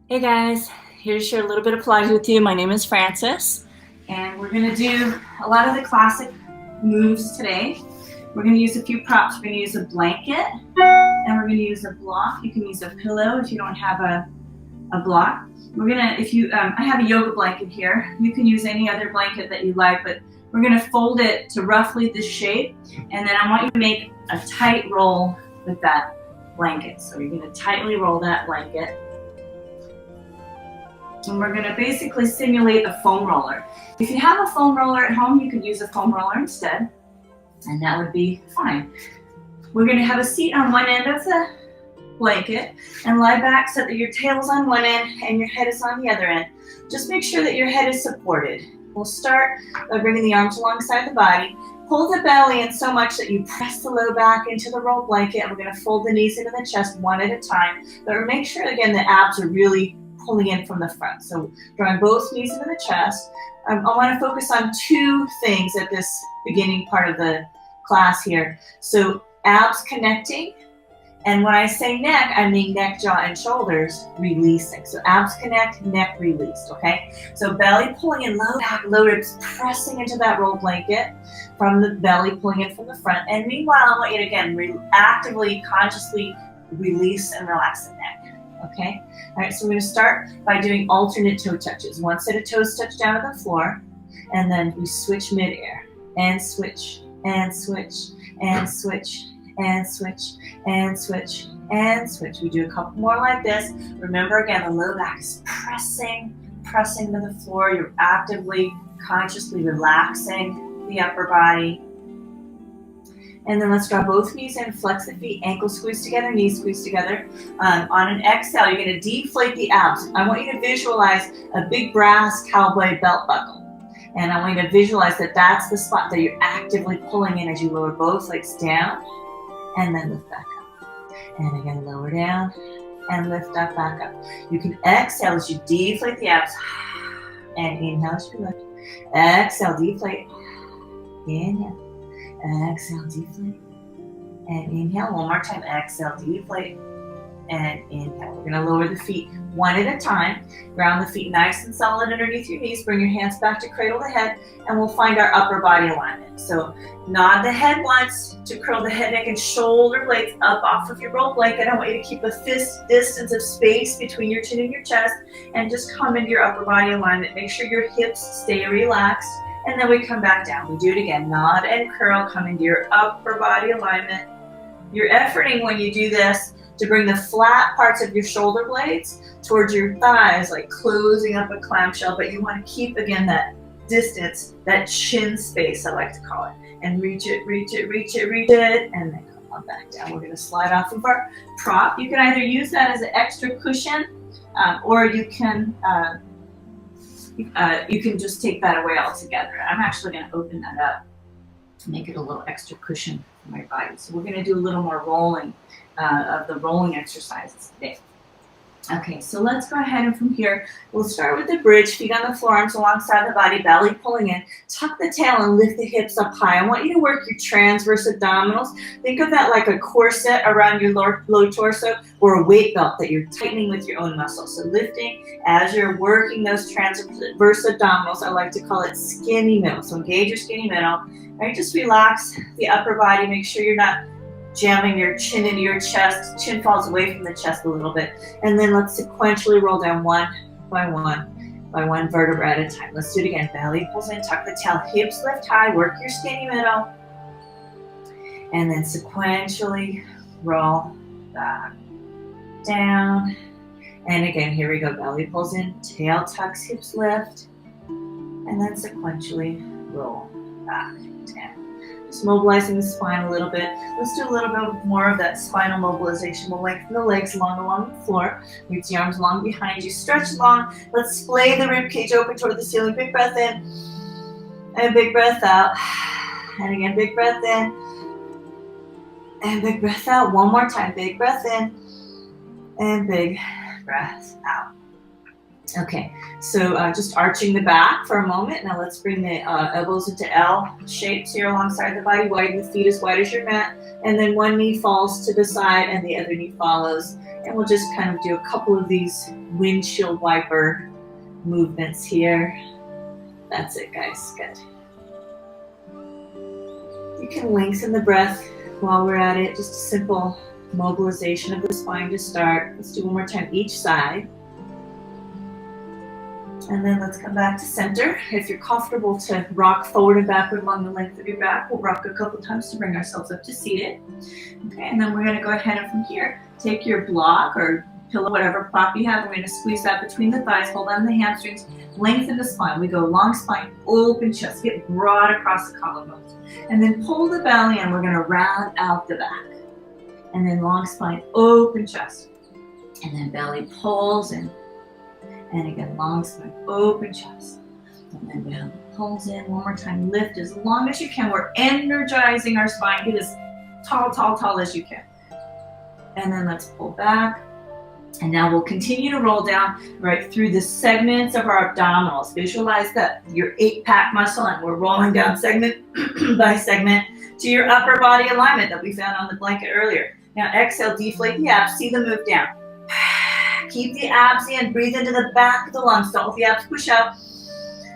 Hey guys, here to share a little bit of Pilates with you. My name is Frances, and we're going to do a lot of the classic moves today. We're going to use a few props. We're going to use a blanket, and we're going to use a block. You can use a pillow if you don't have a block. We're going to, I have a yoga blanket here. You can use any other blanket that you like, but we're going to fold it to roughly this shape, and then I want you to make a tight roll with that blanket. So you're going to tightly roll that blanket. And we're going to basically simulate a foam roller. If you have a foam roller at home, you could use a foam roller instead, and that would be fine. We're going to have a seat on one end of the blanket and lie back so that your tail's on one end and your head is on the other end. Just make sure that your head is supported. We'll start by bringing the arms alongside the body. Pull the belly in so much that you press the low back into the roll blanket, and we're going to fold the knees into the chest one at a time. But make sure, again, the abs are really pulling in from the front. So drawing both knees into the chest. I want to focus on two things at this beginning part of the class here. So abs connecting, and when I say neck, I mean neck, jaw, and shoulders releasing. So abs connect, neck released, okay? So belly pulling in, low back, low ribs pressing into that roll blanket from the belly, pulling in from the front. And meanwhile, I want you to, again, actively, consciously release and relax the neck. Okay, all right, so we're going to start by doing alternate toe touches. One set of toes touch down to the floor, and then we switch midair, and switch, and switch, and switch, and switch, and switch, and switch. We do a couple more like this. Remember, again, the low back is pressing to the floor. You're actively, consciously relaxing the upper body. And then let's draw both knees in, flex the feet, ankles squeeze together, knees squeeze together. On an exhale, you're going to deflate the abs. I want you to visualize a big brass cowboy belt buckle. And I want you to visualize that that's the spot that you're actively pulling in as you lower both legs down and then lift back up. And again, lower down and lift up back up. You can exhale as you deflate the abs. And inhale as you lift. Exhale, deflate. Inhale. Exhale, deflate, and inhale. One more time. Exhale, deflate, and inhale. We're going to lower the feet one at a time. Ground the feet nice and solid underneath your knees. Bring your hands back to cradle the head, and we'll find our upper body alignment. So nod the head once to curl the head, neck, and shoulder blades up off of your roll blanket. I want you to keep a fist distance of space between your chin and your chest, and just come into your upper body alignment. Make sure your hips stay relaxed. And then we come back down. We do it again. Nod and curl. Come into your upper body alignment. You're efforting when you do this to bring the flat parts of your shoulder blades towards your thighs, like closing up a clamshell. But you want to keep, again, that distance, that chin space, I like to call it. And reach it, reach it, reach it, reach it. And then come on back down. We're going to slide off of our prop. You can either use that as an extra cushion, or you can just take that away altogether. I'm actually going to open that up to make it a little extra cushion for my body. So we're going to do a little more rolling of the rolling exercises today. Okay, so let's go ahead, and from here, we'll start with the bridge, feet on the floor, arms alongside the body, belly pulling in. Tuck the tail and lift the hips up high. I want you to work your transverse abdominals. Think of that like a corset around your low torso, or a weight belt that you're tightening with your own muscles. So lifting as you're working those transverse abdominals. I like to call it skinny middle. So engage your skinny middle. All right, just relax the upper body. Make sure you're not jamming your chin into your chest. Chin falls away from the chest a little bit. And then let's sequentially roll down one by one vertebra at a time. Let's do it again. Belly pulls in, tuck the tail, hips lift high, work your skinny middle. And then sequentially roll back, down. And again, here we go. Belly pulls in, tail tucks, hips lift. And then sequentially roll back, down. Just mobilizing the spine a little bit. Let's do a little bit more of that spinal mobilization. We'll lengthen the legs along the floor. Reach the arms long behind you. Stretch long. Let's splay the rib cage open toward the ceiling. Big breath in. And big breath out. And again, big breath in. And big breath out. One more time. Big breath in. And big breath out. Okay, so just arching the back for a moment. Now let's bring the elbows into L shapes here alongside the body. Widen the feet as wide as your mat. And then one knee falls to the side and the other knee follows. And we'll just kind of do a couple of these windshield wiper movements here. That's it, guys. Good. You can lengthen the breath while we're at it. Just a simple mobilization of the spine to start. Let's do one more time each side. And then let's come back to center. If you're comfortable to rock forward and backward along the length of your back, we'll rock a couple times to bring ourselves up to seated. Okay, and then we're going to go ahead and from here, take your block or pillow, whatever prop you have. We're going to squeeze that between the thighs, hold on the hamstrings, lengthen the spine. We go long spine, open chest, get broad across the collarbones. And then pull the belly and we're going to round out the back. And then long spine, open chest. And then belly pulls in. And again, long spine, open chest. And then belly pulls in. One more time, lift as long as you can. We're energizing our spine. Get as tall, tall, tall as you can. And then let's pull back. And now we'll continue to roll down right through the segments of our abdominals. Visualize that your 8-pack muscle, and we're rolling down segment by segment to your upper body alignment that we found on the blanket earlier. Now exhale, deflate the abs, see them move down. Keep the abs in, breathe into the back of the lungs. Don't let the abs push out.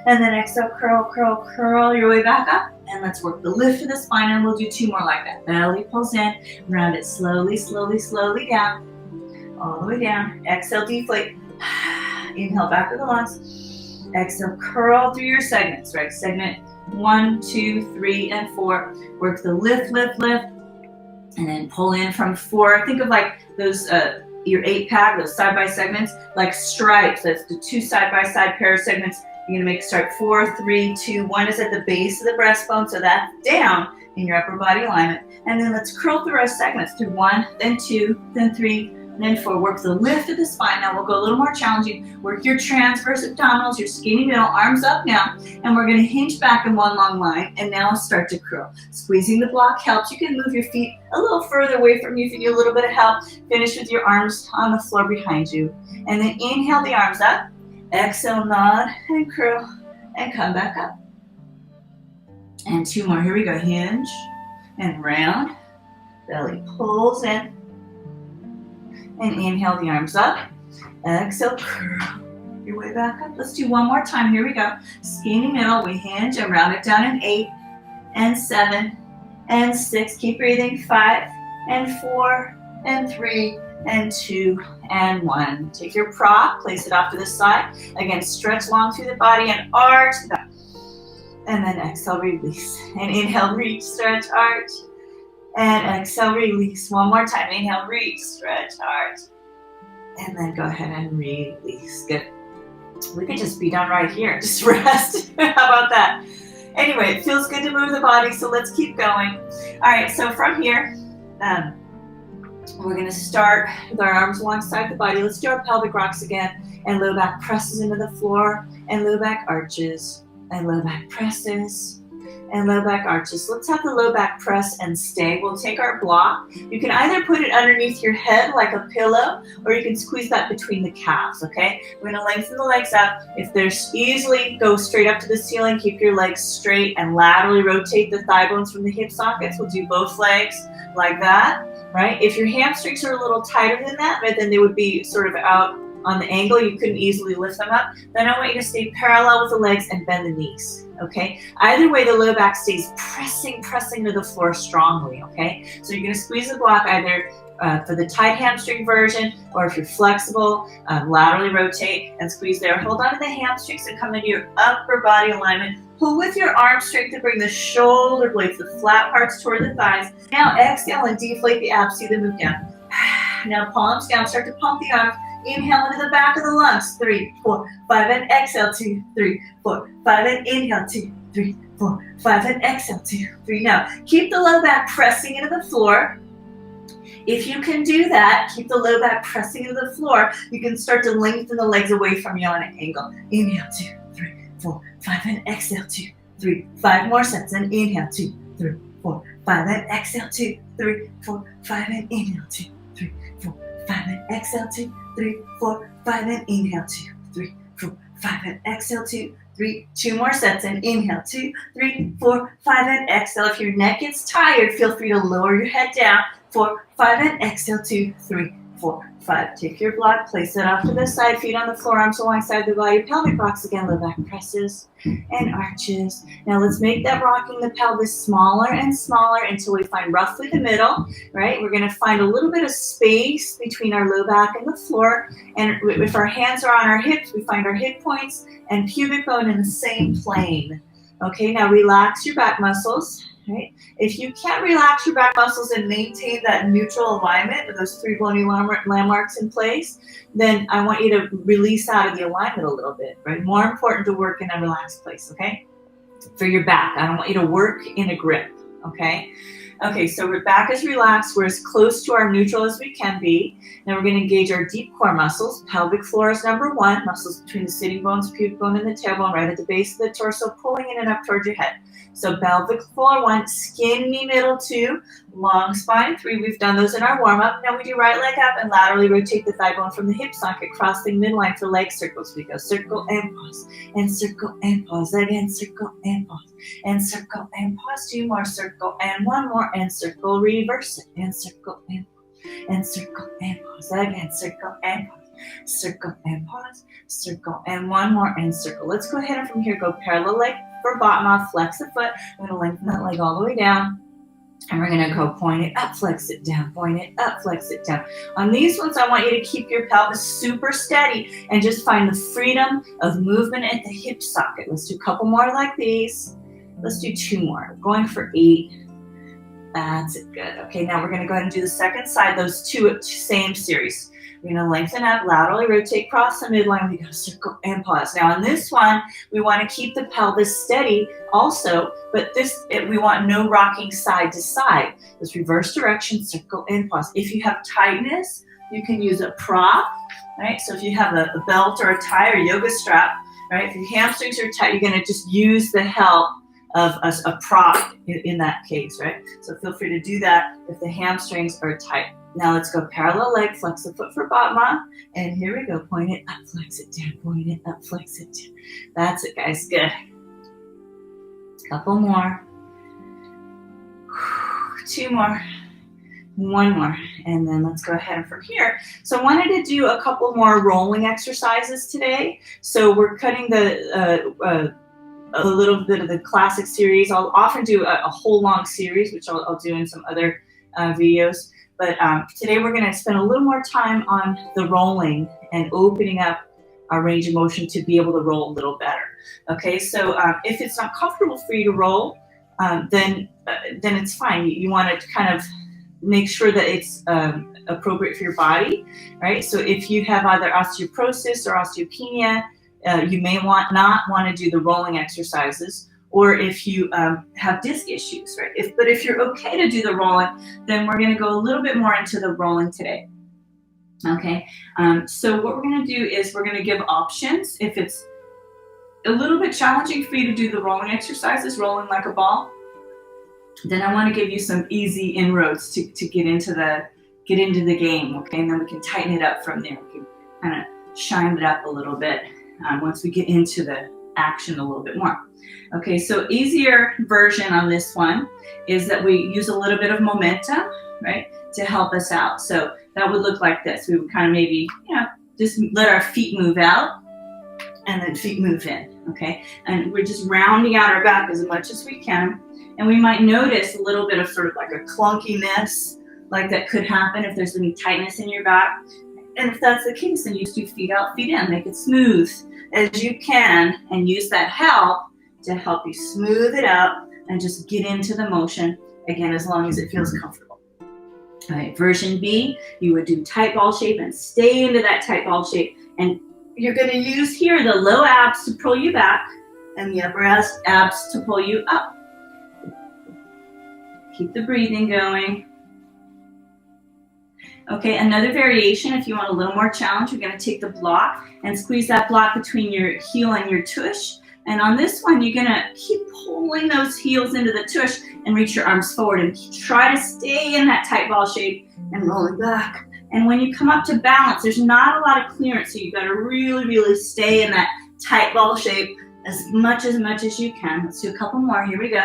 And then exhale, curl, curl, curl your way back up. And let's work the lift of the spine, and we'll do 2 more like that. Belly pulls in, round it slowly, slowly, slowly down. All the way down. Exhale, deflate. Inhale, back of the lungs. Exhale, curl through your segments, right? Segment 1, 2, 3, and 4. Work the lift, lift, lift. And then pull in from 4. Think of like those, your 8-pack, those side-by segments, like stripes. That's the 2 side-by-side pair of segments. You're gonna make stripe 4, 3, 2, 1 is at the base of the breastbone, so that's down in your upper body alignment. And then let's curl through our segments through 1, then 2, then 3, and then 4. Work the lift of the spine. Now we'll go a little more challenging. Work your transverse abdominals, your skinny middle, arms up now. And we're gonna hinge back in one long line and now start to curl. Squeezing the block helps. You can move your feet a little further away from you if you need a little bit of help. Finish with your arms on the floor behind you. And then inhale the arms up. Exhale, nod and curl and come back up. And 2 more. Here we go. Hinge and round. Belly pulls in. And inhale the arms up. Exhale, curl your way back up. Let's do 1 more time. Here we go. Skinny middle. We hinge and round it down in 8 and 7 and 6. Keep breathing. 5 and 4 and 3 and 2 and 1. Take your prop, place it off to the side. Again, stretch long through the body and arch the back. And then exhale, release. And inhale, reach, stretch, arch. And exhale, release. 1 more time. Inhale, reach, stretch, arch. And then go ahead and release. Good. We could just be done right here. Just rest. How about that? Anyway, it feels good to move the body, so let's keep going. All right, so from here, we're going to start with our arms alongside the body. Let's do our pelvic rocks again. And low back presses into the floor. And low back arches. And low back presses. And low back arches. Let's have the low back press and stay. We'll take our block. You can either put it underneath your head like a pillow, or you can squeeze that between the calves, okay? We're gonna lengthen the legs up. If there's easily, go straight up to the ceiling, keep your legs straight and laterally rotate the thigh bones from the hip sockets. We'll do both legs like that, right? If your hamstrings are a little tighter than that, right, then they would be sort of out on the angle, you couldn't easily lift them up. Then I want you to stay parallel with the legs and bend the knees, okay? Either way, the low back stays pressing to the floor strongly, okay? So you're gonna squeeze the block either for the tight hamstring version, or if you're flexible, laterally rotate and squeeze there. Hold on to the hamstrings and come into your upper body alignment. Pull with your arm strength to bring the shoulder blades, the flat parts toward the thighs. Now exhale and deflate the abs, see them move down. Now palms down, start to pump the arms. Inhale into the back of the lungs. 3, 4, 5, and exhale. 2, 3, 4, 5, and inhale. 2, 3, 4, 5, and exhale. 2, 3. Now, keep the low back pressing into the floor. If you can do that, keep the low back pressing into the floor. You can start to lengthen the legs away from you on an angle. Inhale, 2, 3, 4, 5, and exhale. 2, 3, 5 more sets. And inhale, 2, 3, 4, 5, and exhale. 2, 3, 4, 5, and inhale. 2, 3, 4, 5, and exhale. 2, 3, 4, 5, and inhale. 2, 3, 4, 5, and exhale, 2, 3, 2 more sets, and inhale, 2, 3, 4, 5, and exhale. If your neck gets tired, feel free to lower your head down, 4, 5, and exhale, 2, 3, 4, 5. Take your block, place it off to the side, feet on the floor, arms alongside the body, pelvic rocks again, low back presses and arches. Now let's make that rocking the pelvis smaller and smaller until we find roughly the middle, right? We're gonna find a little bit of space between our low back and the floor, and if our hands are on our hips, we find our hip points and pubic bone in the same plane. Okay, now relax your back muscles. Right? If you can't relax your back muscles and maintain that neutral alignment with those 3 bony landmarks in place, then I want you to release out of the alignment a little bit, right? More important to work in a relaxed place, okay? For your back, I don't want you to work in a grip, okay? Okay, so our back is relaxed. We're as close to our neutral as we can be. Now we're going to engage our deep core muscles. Pelvic floor is number 1. Muscles between the sitting bones, pubic bone, and the tailbone, right at the base of the torso, pulling in and up towards your head. So pelvic floor 1, skinny middle 2, long spine 3. We've done those in our warm-up. Now we do right leg up and laterally rotate the thigh bone from the hip socket, crossing midline for leg circles. We go circle and pause, and circle and pause. Again, circle and pause, and circle and pause. 2 more, circle and 1 more, and circle, reverse it, and circle and pause, and circle and pause. Again, circle and pause, circle and pause, circle and 1 more, and circle. Let's go ahead and from here go parallel leg for bottom off, flex the foot. I'm going to lengthen that leg all the way down. And we're going to go point it up, flex it down, point it up, flex it down. On these ones, I want you to keep your pelvis super steady and just find the freedom of movement at the hip socket. Let's do a couple more like these. Let's do 2 more. Going for 8. That's it, good. Okay, now we're going to go ahead and do the second side, those 2 same series. We're going to lengthen up, laterally rotate, cross the midline. We go circle and pause. Now on this one, we want to keep the pelvis steady also, but we want no rocking side to side. This reverse direction, circle and pause. If you have tightness, you can use a prop, right? So if you have a belt or a tie or yoga strap, right? If your hamstrings are tight, you're going to just use the help of a prop in that case, right? So feel free to do that if the hamstrings are tight. Now let's go parallel leg, flex the foot for bottom off, and here we go. Point it up, flex it down, point it up, flex it down. That's it, guys, good. Couple more. 2 more. 1 more, and then let's go ahead and from here. So I wanted to do a couple more rolling exercises today. So we're cutting a little bit of the classic series. I'll often do a whole long series, which I'll do in some other videos. But today we're going to spend a little more time on the rolling and opening up our range of motion to be able to roll a little better. Okay, so if it's not comfortable for you to roll, then it's fine. You want to kind of make sure that it's appropriate for your body, right? So if you have either osteoporosis or osteopenia, you may not want to do the rolling exercises, or if you have disc issues, right? But if you're okay to do the rolling, then we're going to go a little bit more into the rolling today. Okay, so what we're going to do is we're going to give options. If it's a little bit challenging for you to do the rolling exercises, rolling like a ball, then I want to give you some easy inroads to get into the game. Okay, and then we can tighten it up from there. We can kind of shine it up a little bit once we get into the action a little bit more. Okay, so easier version on this one is that we use a little bit of momentum, right, to help us out. So that would look like this. We would kind of maybe, just let our feet move out and then feet move in, okay? And we're just rounding out our back as much as we can. And we might notice a little bit of sort of like a clunkiness, like that could happen if there's any tightness in your back. And if that's the case, then you just do feet out, feet in. Make it smooth as you can and use that help to help you smooth it out and just get into the motion, again, as long as it feels comfortable. All right, version B, you would do tight ball shape and stay into that tight ball shape. And you're going to use here the low abs to pull you back and the upper abs to pull you up. Keep the breathing going. Okay, another variation, if you want a little more challenge, you're going to take the block and squeeze that block between your heel and your tush. And on this one, you're gonna keep pulling those heels into the tush and reach your arms forward and try to stay in that tight ball shape and rolling back. And when you come up to balance, there's not a lot of clearance, so you gotta really, really stay in that tight ball shape as much as you can. Let's do a couple more, here we go.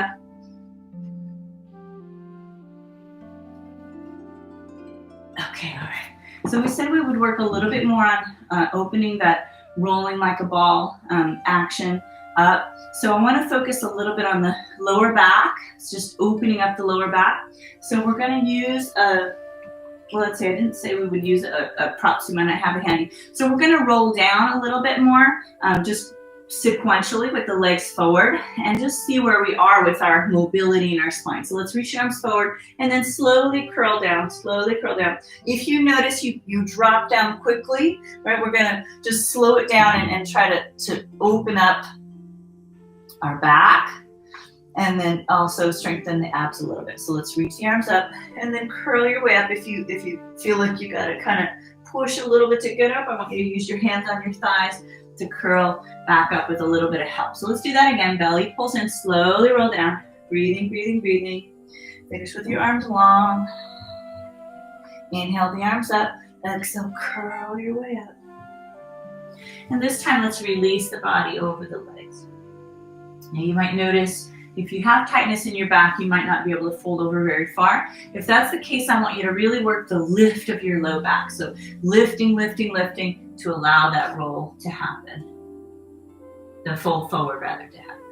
Okay, all right. So we said we would work a little bit more on opening that rolling like a ball action up. So I want to focus a little bit on the lower back. It's just opening up the lower back. So we're going to use well, let's say I didn't say we would use a prop, so you might not have it handy. So we're going to roll down a little bit more, just sequentially with the legs forward, and just see where we are with our mobility in our spine. So let's reach your arms forward and then slowly curl down, slowly curl down. If you notice you drop down quickly, right, we're gonna just slow it down and try to open up our back, and then also strengthen the abs a little bit. So let's reach the arms up and then curl your way up. If you feel like you gotta kind of push a little bit to get up, I want you to use your hands on your thighs to curl back up with a little bit of help. So let's do that again. Belly pulls in, slowly roll down. Breathing, breathing, breathing. Finish with your arms long. Inhale the arms up. Exhale, curl your way up. And this time, let's release the body over the legs. Now you might notice if you have tightness in your back, you might not be able to fold over very far. If that's the case, I want you to really work the lift of your low back. So lifting, lifting, lifting to allow that roll to happen. The fold forward rather to happen.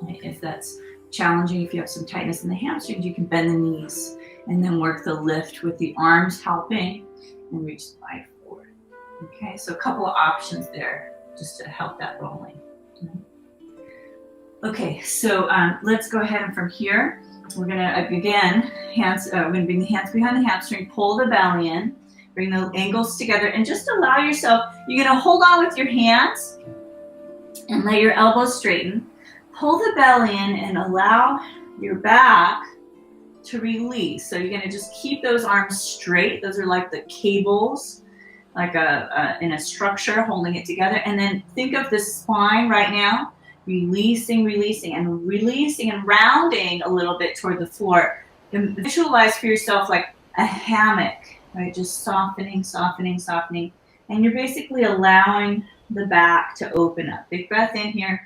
Okay, if that's challenging, if you have some tightness in the hamstrings, you can bend the knees and then work the lift with the arms helping and reach the body forward. Okay, so a couple of options there just to help that rolling. Okay, so let's go ahead, and from here, we're gonna, again, we're gonna bring the hands behind the hamstring, pull the belly in, bring the ankles together, and just allow yourself, you're gonna hold on with your hands and let your elbows straighten. Pull the belly in and allow your back to release. So you're gonna just keep those arms straight. Those are like the cables, like in a structure holding it together. And then think of the spine right now, releasing, releasing, and releasing and rounding a little bit toward the floor. And visualize for yourself like a hammock, right? Just softening, softening, softening. And you're basically allowing the back to open up. Big breath in here,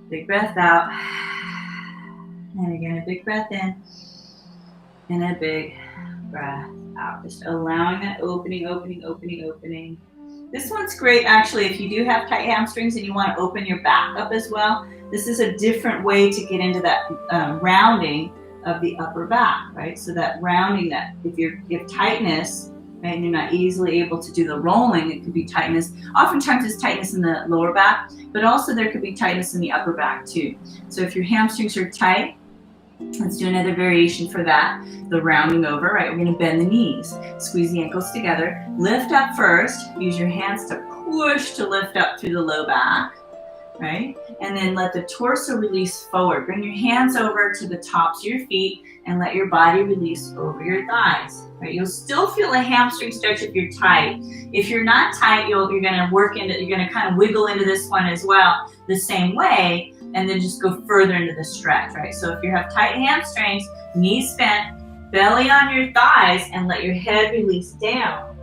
big breath out. And again, a big breath in and a big breath out. Just allowing that opening, opening, opening, opening. This one's great actually if you do have tight hamstrings and you want to open your back up as well. This is a different way to get into that rounding of the upper back, right? So that rounding, that if you have tightness, right, and you're not easily able to do the rolling, it could be tightness. Oftentimes it's tightness in the lower back, but also there could be tightness in the upper back too. So if your hamstrings are tight, let's do another variation for that. The rounding over, right? We're gonna bend the knees, squeeze the ankles together, lift up first, use your hands to push to lift up through the low back, right? And then let the torso release forward. Bring your hands over to the tops of your feet and let your body release over your thighs, right? You'll still feel a hamstring stretch if you're tight. If you're not tight, you're gonna you're gonna kind of wiggle into this one as well, the same way, and then just go further into the stretch, right? So if you have tight hamstrings, knees bent, belly on your thighs, and let your head release down.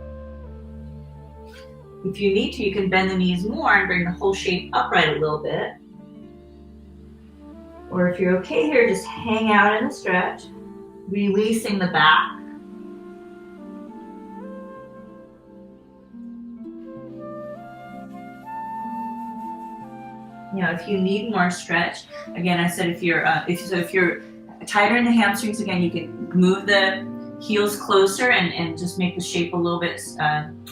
If you need to, you can bend the knees more and bring the whole shape upright a little bit. Or if you're okay here, just hang out in the stretch, releasing the back. You know, if you need more stretch, again, I said if you're tighter in the hamstrings, again, you can move the heels closer and just make the shape a little bit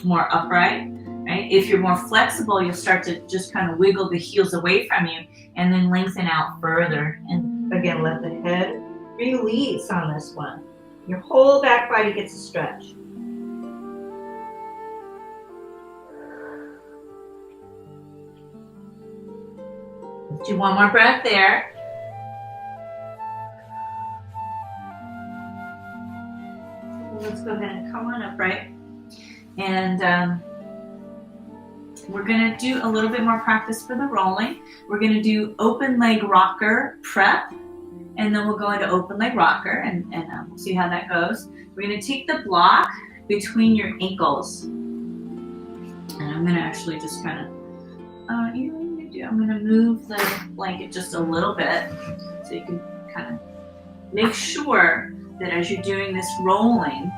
more upright, right? If you're more flexible, you'll start to just kind of wiggle the heels away from you and then lengthen out further. And again, let the head release on this one. Your whole back body gets a stretch. Let's do one more breath there. Let's go ahead and come on upright. And We're gonna do a little bit more practice for the rolling. We're gonna do open leg rocker prep, and then we'll go into open leg rocker, and we'll see how that goes. We're gonna take the block between your ankles, and I'm gonna actually just kind of, you know what I'm gonna do? I'm gonna move the blanket just a little bit, so you can kind of make sure that as you're doing this rolling,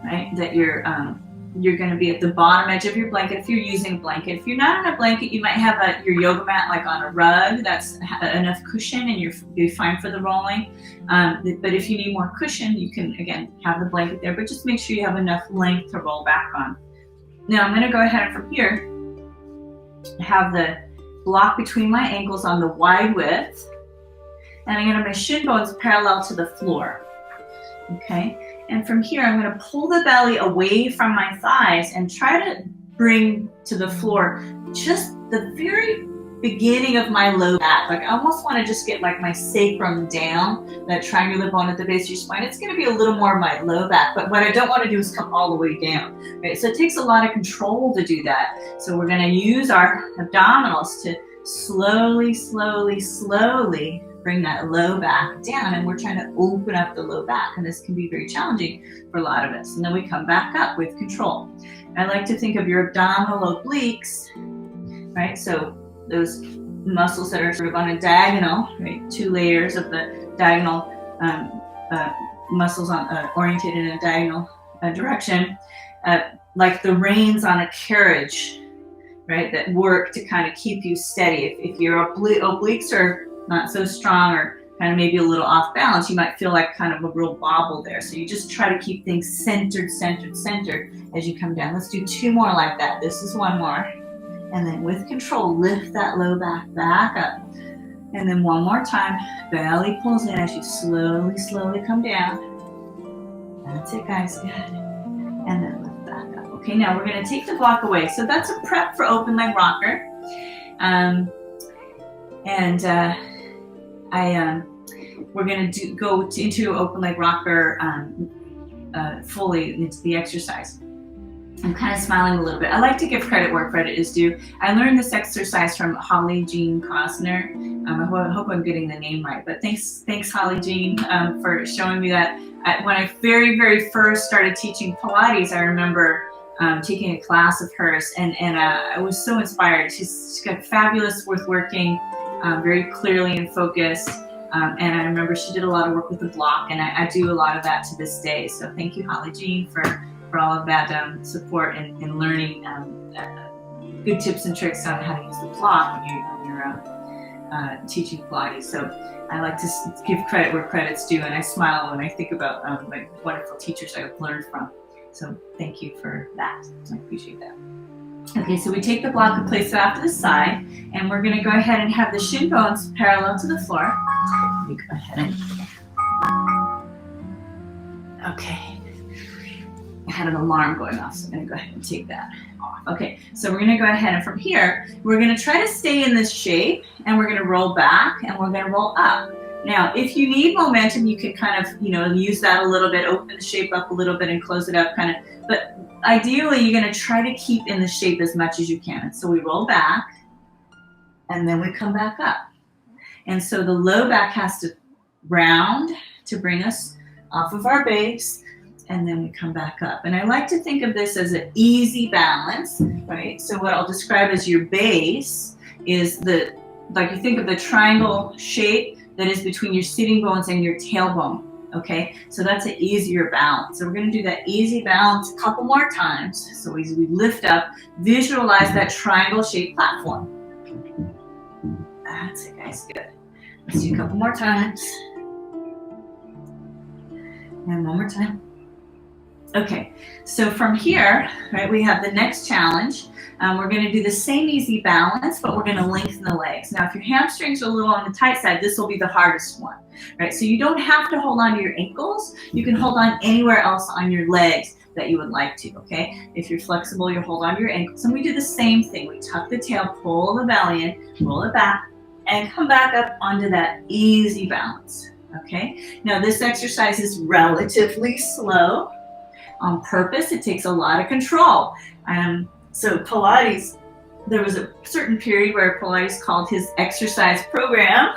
right, that you're going to be at the bottom edge of your blanket if you're using a blanket. If you're not on a blanket, you might have your yoga mat like on a rug. That's enough cushion, and you're fine for the rolling. But if you need more cushion, you can, again, have the blanket there, but just make sure you have enough length to roll back on. Now I'm going to go ahead and from here, have the block between my ankles on the wide width, and I'm going to have my shin bones parallel to the floor. Okay, and from here I'm going to pull the belly away from my thighs and try to bring to the floor just the very beginning of my low back. Like I almost want to just get like my sacrum down, that triangular bone at the base of your spine. It's going to be a little more of my low back, but what I don't want to do is come all the way down. Right? So it takes a lot of control to do that. So we're going to use our abdominals to slowly, slowly, slowly bring that low back down, and we're trying to open up the low back, and this can be very challenging for a lot of us. And then we come back up with control. I like to think of your abdominal obliques, right? So those muscles that are sort of on a diagonal, right? 2 layers of the diagonal muscles oriented in a diagonal direction, like the reins on a carriage, right? That work to kind of keep you steady. If your obliques are not so strong or kind of maybe a little off balance, you might feel like kind of a real bobble there. So you just try to keep things centered, centered, centered as you come down. Let's do 2 more like that. This is 1 more. And then with control, lift that low back up. And then 1 more time, belly pulls in as you slowly, slowly come down. That's it, guys, good. And then lift back up. Okay, now we're gonna take the block away. So that's a prep for open leg rocker. We're going to go into open leg rocker fully into the exercise. I'm kind of smiling a little bit. I like to give credit where credit is due. I learned this exercise from Holly Jean Costner. I hope I'm getting the name right, but thanks Holly Jean for showing me that. When I very, very first started teaching Pilates, I remember taking a class of hers, and I was so inspired. She's got fabulous with working very clearly and focused. And I remember she did a lot of work with the block, and I do a lot of that to this day. So thank you, Holly Jean, for all of that support and learning good tips and tricks on how to use the block when you're teaching Pilates. So I like to give credit where credit's due, and I smile when I think about my wonderful teachers I've learned from. So thank you for that. I appreciate that. Okay, so we take the block and place it off to the side, and we're going to go ahead and have the shin bones parallel to the floor. Let me go ahead and... Okay. I had an alarm going off, so I'm going to go ahead and take that off. Okay, so we're going to go ahead, and from here, we're going to try to stay in this shape, and we're going to roll back, and we're going to roll up. Now, if you need momentum, you can kind of, use that a little bit, open the shape up a little bit and close it up kind of, but ideally, you're going to try to keep in the shape as much as you can. So we roll back, and then we come back up. And so the low back has to round to bring us off of our base, and then we come back up. And I like to think of this as an easy balance, right? So what I'll describe as your base is like you think of the triangle shape that is between your sitting bones and your tailbone. Okay, so that's an easier balance. So we're going to do that easy balance a couple more times. So as we lift up, visualize that triangle-shaped platform. That's it, guys. Good. Let's do a couple more times. And 1 more time. Okay, so from here, right, we have the next challenge. We're going to do the same easy balance, but we're going to lengthen the legs. Now, if your hamstrings are a little on the tight side, this will be the hardest one, right? So you don't have to hold on to your ankles. You can hold on anywhere else on your legs that you would like to, okay? If you're flexible, you'll hold on to your ankles. And we do the same thing. We tuck the tail, pull the belly in, roll it back, and come back up onto that easy balance, okay? Now, this exercise is relatively slow. On purpose, it takes a lot of control. So Pilates there was a certain period where Pilates called his exercise program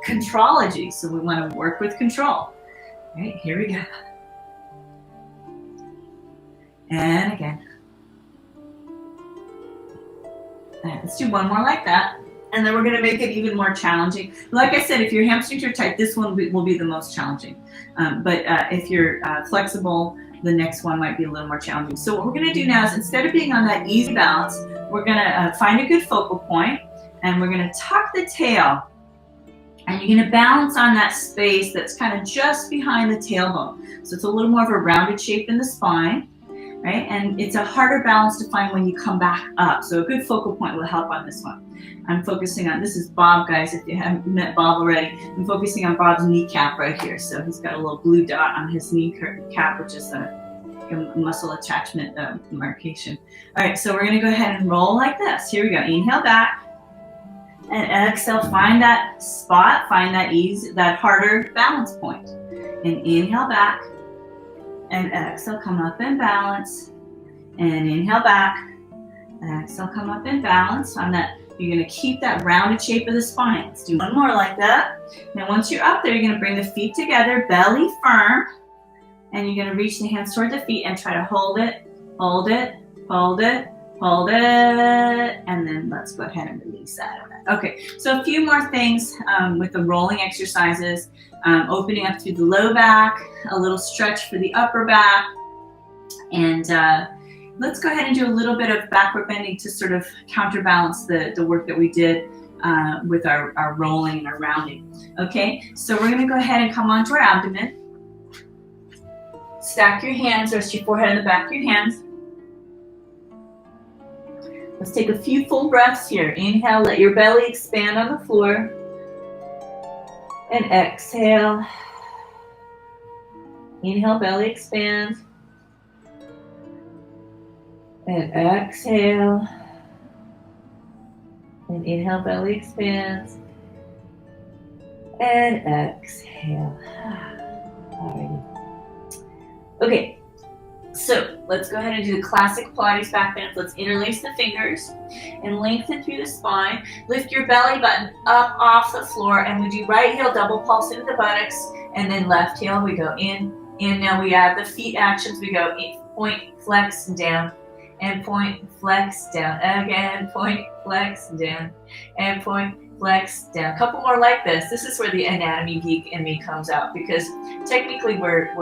contrology. So we want to work with control. All right, here we go. And again. All right, let's do one more like that. And then we're going to make it even more challenging. Like I said, if your hamstrings are tight, this one will be the most challenging. But if you're flexible, the next one might be a little more challenging. So what we're going to do now is, instead of being on that easy balance, we're going to find a good focal point, and we're going to tuck the tail. And you're going to balance on that space that's kind of just behind the tailbone. So it's a little more of a rounded shape in the spine. Right? And it's a harder balance to find when you come back up. So a good focal point will help on this one. I'm focusing on, this is Bob, guys, if you haven't met Bob already. I'm focusing on Bob's kneecap right here. So he's got a little blue dot on his kneecap, which is a muscle attachment marcation. All right, so we're going to go ahead and roll like this. Here we go. Inhale back. And exhale, find that spot, find that ease, that harder balance point. And inhale back. And exhale, come up and balance. And inhale back. Exhale, come up and balance. On that, you're going to keep that rounded shape of the spine. Let's do one more like that. Now, once you're up there, you're going to bring the feet together, belly firm. And you're going to reach the hands toward the feet and try to hold it, hold it, hold it, hold it. And then let's go ahead and release that. Okay, so a few more things with the rolling exercises. Opening up through the low back, a little stretch for the upper back, and let's go ahead and do a little bit of backward bending to sort of counterbalance the work that we did with our rolling and our rounding. Okay, so we're going to go ahead and come onto our abdomen. Stack your hands, rest your forehead on the back of your hands. Let's take a few full breaths here. Inhale, let your belly expand on the floor. And exhale. Inhale, belly expand. And exhale. And inhale, belly expands. And exhale. Alrighty. Okay, so let's go ahead and do the classic Pilates Batman. Let's interlace the fingers and lengthen through the spine. Lift your belly button up off the floor, and we do right heel double pulse into the buttocks, and then left heel. We go in. Now we add the feet actions. We go in, point, flex, down, and point, flex, down. Again, point, flex, down, and point, flex, down. A couple more like this. This is where the anatomy geek in me comes out, because technically we're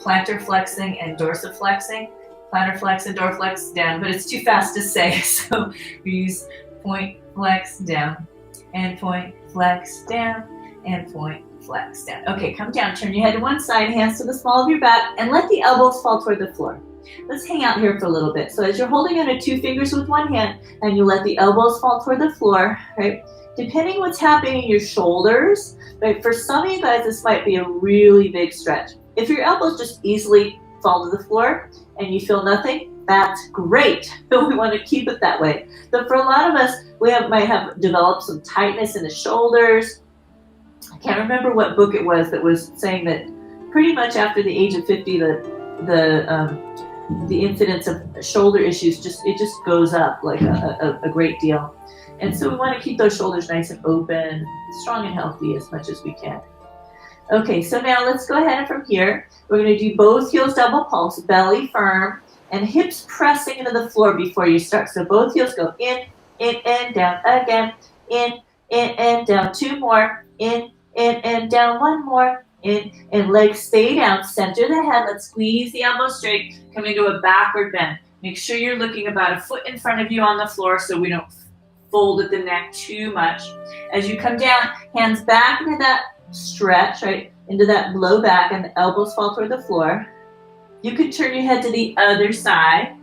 plantar flexing and dorsiflexing. Plantar flex and dorsiflex down, but it's too fast to say. So we use point, flex, down, and point, flex, down, and point, flex, down. Okay, come down, turn your head to one side, hands to the small of your back, and let the elbows fall toward the floor. Let's hang out here for a little bit. So as you're holding on to two fingers with one hand, and you let the elbows fall toward the floor, right? Depending what's happening in your shoulders, right? For some of you guys, this might be a really big stretch. If your elbows just easily fall to the floor and you feel nothing, that's great. But we want to keep it that way. But for a lot of us, might have developed some tightness in the shoulders. I can't remember what book it was that was saying that pretty much after the age of 50, the incidence of shoulder issues just goes up like a great deal. And so we want to keep those shoulders nice and open, strong and healthy as much as we can. Okay, so now let's go ahead and from here, we're going to do both heels double pulse, belly firm, and hips pressing into the floor before you start. So both heels go in, and down again, in, and down. Two more, in, and down. One more, in, and legs stay down. Center the head. Let's squeeze the elbows straight. Come into a backward bend. Make sure you're looking about a foot in front of you on the floor so we don't fold at the neck too much. As you come down, hands back into that stretch, right, into that low back, and the elbows fall toward the floor. You could turn your head to the other side.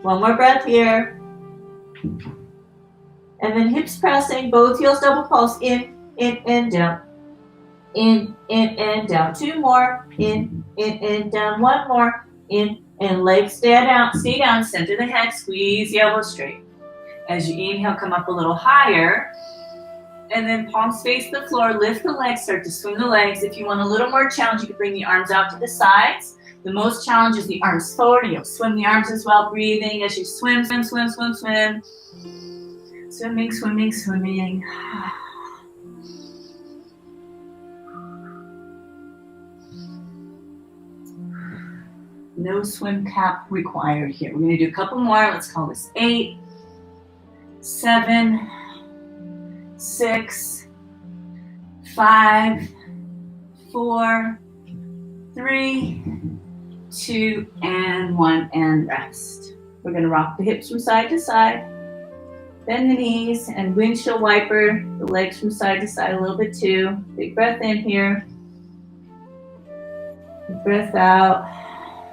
One more breath here. And then hips pressing, both heels double pulse, in, and down. In, and down. Two more, in, and down. One more, in, and legs stay down, center the head, squeeze the elbows straight. As you inhale, come up a little higher, and then palms face the floor, lift the legs, start to swing the legs. If you want a little more challenge, you can bring the arms out to the sides, The most challenge is the arms forward. You'll swim the arms as well, breathing as you swim, swim, swim, swim, swim. Swimming, swimming, swimming. No swim cap required here. We're going to do a couple more. Let's call this 8, 7, 6, 5, 4, 3, 2, and 1, and rest. We're going to rock the hips from side to side, bend the knees, and windshield wiper the legs from side to side a little bit too. Big breath in here, big breath out,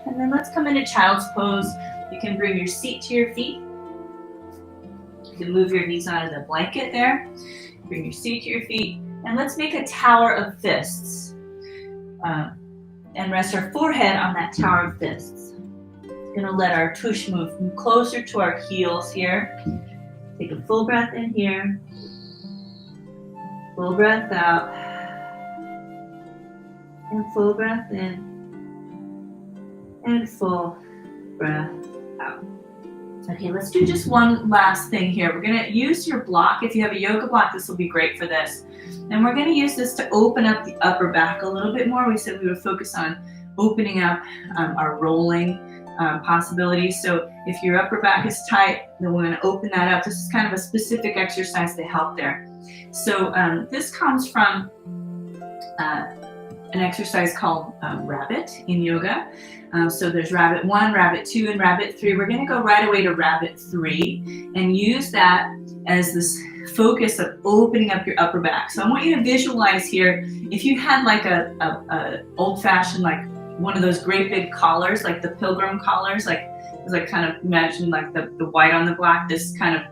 and then let's come into child's pose. You can bring your seat to your feet. You can move your knees onto the blanket there. Bring your seat to your feet, and let's make a tower of fists. And rest our forehead on that tower of fists. Gonna let our tush move closer to our heels here. Take a full breath in here. Full breath out. And full breath in. And full breath out. Okay, let's do just one last thing here. We're gonna use your block. If you have a yoga block, this will be great for this. And we're gonna use this to open up the upper back a little bit more. We said we would focus on opening up our rolling possibilities. So if your upper back is tight, then we're gonna open that up. This is kind of a specific exercise to help there. So this comes from an exercise called rabbit in yoga. So there's rabbit 1, rabbit 2, and rabbit 3. We're gonna go right away to rabbit 3 and use that as this focus of opening up your upper back. So I want you to visualize here, if you had like a old-fashioned, like one of those great big collars, like the pilgrim collars, like it was like kind of, imagine like the white on the black, this kind of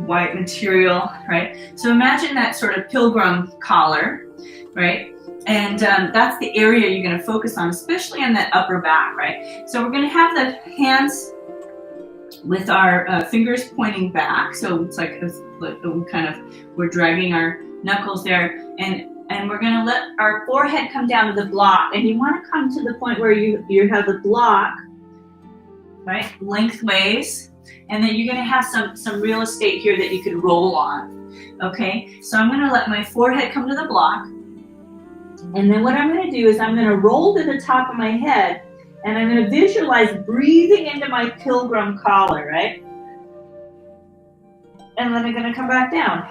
white material, right? So imagine that sort of pilgrim collar, right? And that's the area you're going to focus on, especially on that upper back, right? So we're going to have the hands with our fingers pointing back. So it's like we're dragging our knuckles there, and we're going to let our forehead come down to the block. And you want to come to the point where you have the block, right, lengthways, and then you're going to have some real estate here that you could roll on. Okay, so I'm going to let my forehead come to the block. And then what I'm going to do is I'm going to roll to the top of my head, and I'm going to visualize breathing into my pilgrim collar, right? And then I'm going to come back down.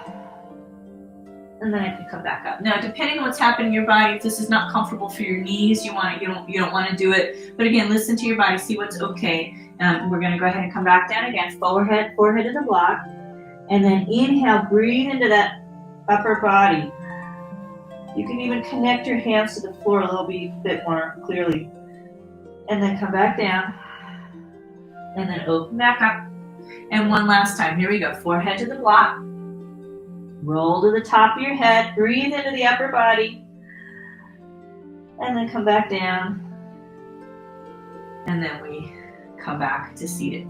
And then I can come back up. Now, depending on what's happening in your body, if this is not comfortable for your knees, you don't want to do it. But again, listen to your body, see what's okay. We're going to go ahead and come back down again. Forehead to the block. And then inhale, breathe into that upper body. You can even connect your hands to the floor a little bit more clearly. And then come back down. And then open back up. And one last time. Here we go. Forehead to the block. Roll to the top of your head. Breathe into the upper body. And then come back down. And then we come back to seated.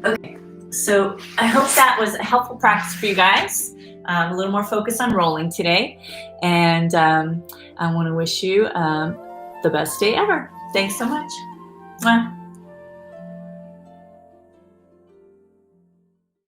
Okay. So I hope that was a helpful practice for you guys. A little more focus on rolling today. And I want to wish you the best day ever. Thanks so much. Mwah.